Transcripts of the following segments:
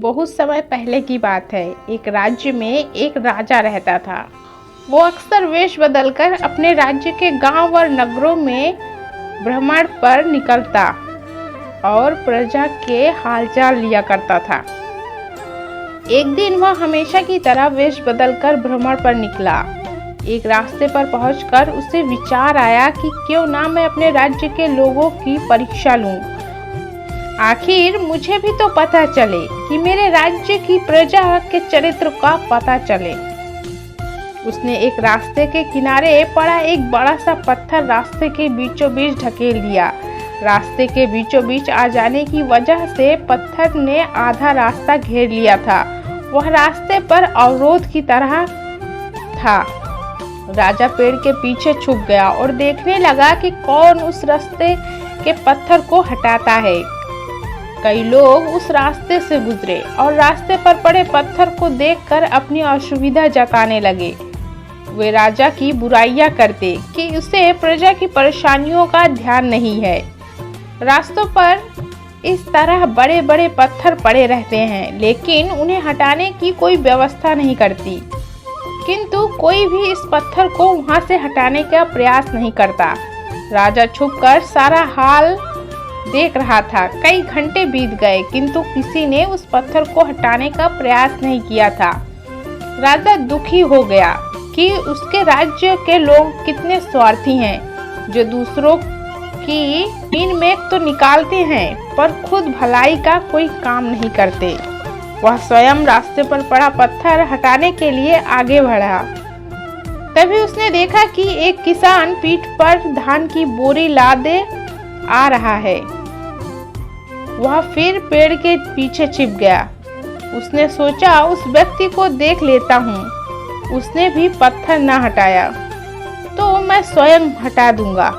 बहुत समय पहले की बात है। एक राज्य में एक राजा रहता था। वो अक्सर वेश बदलकर अपने राज्य के गांव और नगरों में भ्रमण पर निकलता और प्रजा के हालचाल लिया करता था। एक दिन वह हमेशा की तरह वेश बदलकर भ्रमण पर निकला। एक रास्ते पर पहुंचकर उसे विचार आया कि क्यों ना मैं अपने राज्य के लोगों की परीक्षा लूं। आखिर मुझे भी तो पता चले कि मेरे राज्य की प्रजा के चरित्र का पता चले। उसने एक रास्ते के किनारे पड़ा एक बड़ा सा पत्थर रास्ते के बीचों बीच ढकेल दिया। रास्ते के बीचों बीच आ जाने की वजह से पत्थर ने आधा रास्ता घेर लिया था। वह रास्ते पर अवरोध की तरह था। राजा पेड़ के पीछे छुप गया और देखने लगा कि कौन उस रास्ते के पत्थर को हटाता है। कई लोग उस रास्ते से गुजरे और रास्ते पर पड़े पत्थर को देखकर अपनी असुविधा जताने लगे। वे राजा की बुराइयां करते कि उसे प्रजा की परेशानियों का ध्यान नहीं है। रास्तों पर इस तरह बड़े बड़े पत्थर पड़े रहते हैं, लेकिन उन्हें हटाने की कोई व्यवस्था नहीं करती। किंतु कोई भी इस पत्थर को वहां से हटाने का प्रयास नहीं करता। राजा छुपकर सारा हाल देख रहा था। कई घंटे बीत गए, किंतु किसी ने उस पत्थर को हटाने का प्रयास नहीं किया था। राजा दुखी हो गया कि उसके राज्य के लोग कितने स्वार्थी हैं, जो दूसरों की इन में तो निकालते हैं पर खुद भलाई का कोई काम नहीं करते। वह स्वयं रास्ते पर पड़ा पत्थर हटाने के लिए आगे बढ़ा। तभी उसने देखा कि एक किसान पीठ पर धान की बोरी लादे आ रहा है। वह फिर पेड़ के पीछे छिप गया। उसने सोचा उस व्यक्ति को देख लेता हूँ, उसने भी पत्थर न हटाया तो मैं स्वयं हटा दूंगा।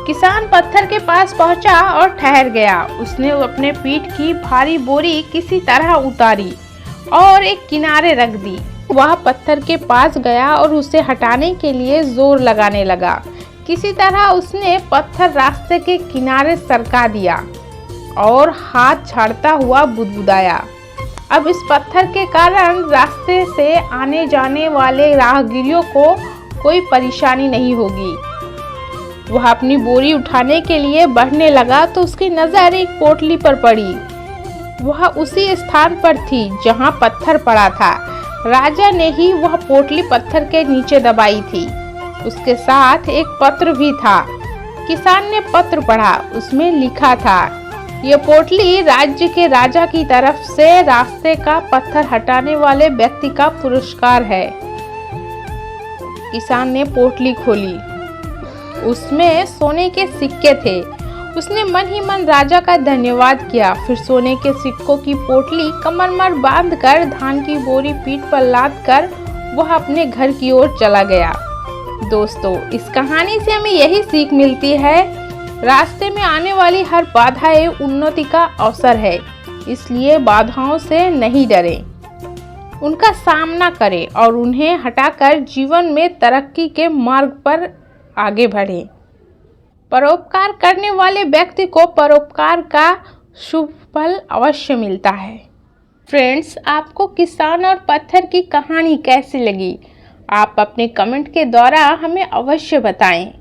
किसान पत्थर के पास पहुंचा और ठहर गया। उसने अपने पीठ की भारी बोरी किसी तरह उतारी और एक किनारे रख दी। वह पत्थर के पास गया और उसे हटाने के लिए जोर लगाने लगा। किसी तरह उसने पत्थर रास्ते के किनारे सरका दिया और हाथ झाड़ता हुआ बुदबुदाया। अब इस पत्थर के कारण रास्ते से आने जाने वाले राहगीरों को कोई परेशानी नहीं होगी। वह अपनी बोरी उठाने के लिए बढ़ने लगा तो उसकी नजर एक पोटली पर पड़ी। वह उसी स्थान पर थी जहां पत्थर पड़ा था। राजा ने ही वह पोटली पत्थर के नीचे दबाई थी। उसके साथ एक पत्र भी था। किसान ने पत्र पढ़ा। उसमें लिखा था, यह पोटली राज्य के राजा की तरफ से रास्ते का पत्थर हटाने वाले व्यक्ति का पुरस्कार है। किसान ने पोटली खोली। उसमें सोने के सिक्के थे। उसने मन ही मन राजा का धन्यवाद किया। फिर सोने के सिक्कों की पोटली कमर में बांधकर धान की बोरी पीठ पर लादकर वह अपने घर की ओर चला गया। दोस्तों, इस कहानी से हमें यही सीख मिलती है, रास्ते में आने वाली हर बाधा एक उन्नति का अवसर है। इसलिए बाधाओं से नहीं डरें, उनका सामना करें और उन्हें हटाकर जीवन में तरक्की के मार्ग पर आगे बढ़ें। परोपकार करने वाले व्यक्ति को परोपकार का शुभ फल अवश्य मिलता है। फ्रेंड्स, आपको किसान और पत्थर की कहानी कैसी लगी? आप अपने कमेंट के द्वारा हमें अवश्य बताएं।